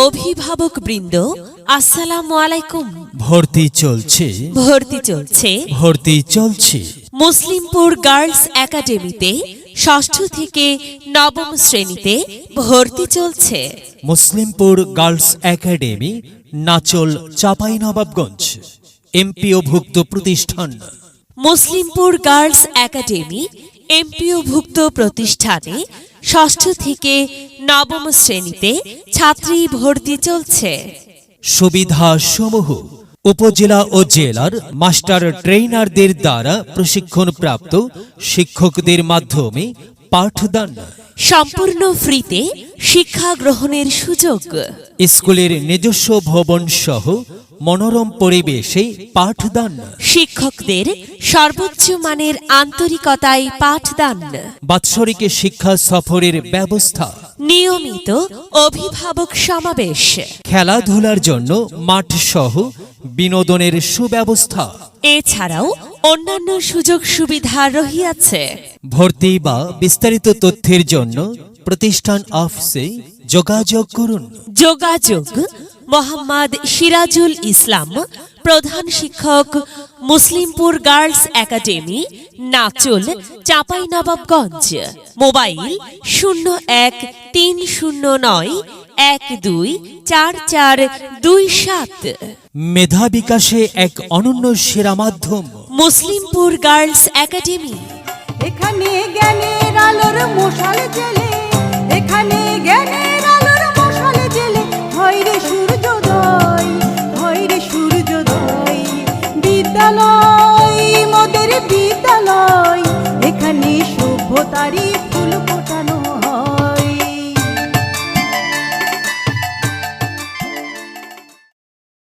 অভিভাবক বৃন্দ, আসসালামু আলাইকুম। ভর্তি চলছে মুসলিমপুর গার্লস একাডেমিতে ষষ্ঠ থেকে নবম শ্রেণীতে ভর্তি চলছে। মুসলিমপুর গার্লস একাডেমি, নাচল, চাঁপাইনবাবগঞ্জ। এমপিওভুক্ত প্রতিষ্ঠান। মুসলিমপুর গার্লস একাডেমি এমপিওভুক্ত প্রতিষ্ঠানে ষষ্ঠ থেকে নবম শ্রেণীতে ছাত্রী ভর্তি চলছে। সুবিধাসমূহ: উপজেলা ও জেলার মাস্টার ট্রেইনারদের দ্বারা প্রশিক্ষণপ্রাপ্ত শিক্ষকদের মাধ্যমে পাঠদান। সম্পূর্ণ ফ্রিতে শিক্ষা গ্রহণের সুযোগ। স্কুলের নিজস্ব ভবন সহ মনোরম পরিবেশে পাঠদান। শিক্ষকদের সর্বোচ্চ মানের আন্তরিকতায় পাঠদান। বাৎসরিক শিক্ষা সফরের ব্যবস্থা। নিয়মিত অভিভাবক সমাবেশ। খেলাধুলার জন্য মাঠ সহ বিনোদনের সুব্যবস্থা। এছাড়াও অন্যান্য সুযোগ সুবিধা রহিয়াছে। ভর্তি বা বিস্তারিত তথ্যের জন্য প্রতিষ্ঠান অফিসে যোগাযোগ করুন। যোগাযোগ: মোহাম্মদ সিরাজুল ইসলাম, প্রধান শিক্ষক, মুসলিমপুর গার্লস একাডেমি, নাচল, চাঁপাইনবাবগঞ্জ। মোবাইল 013091244227। মেধা বিকাশে এক অনন্য সেরা মাধ্যম মুসলিমপুর গার্লস একাডেমি। এখানে জ্ঞানের আলোর মশাল জ্বলে, এখানে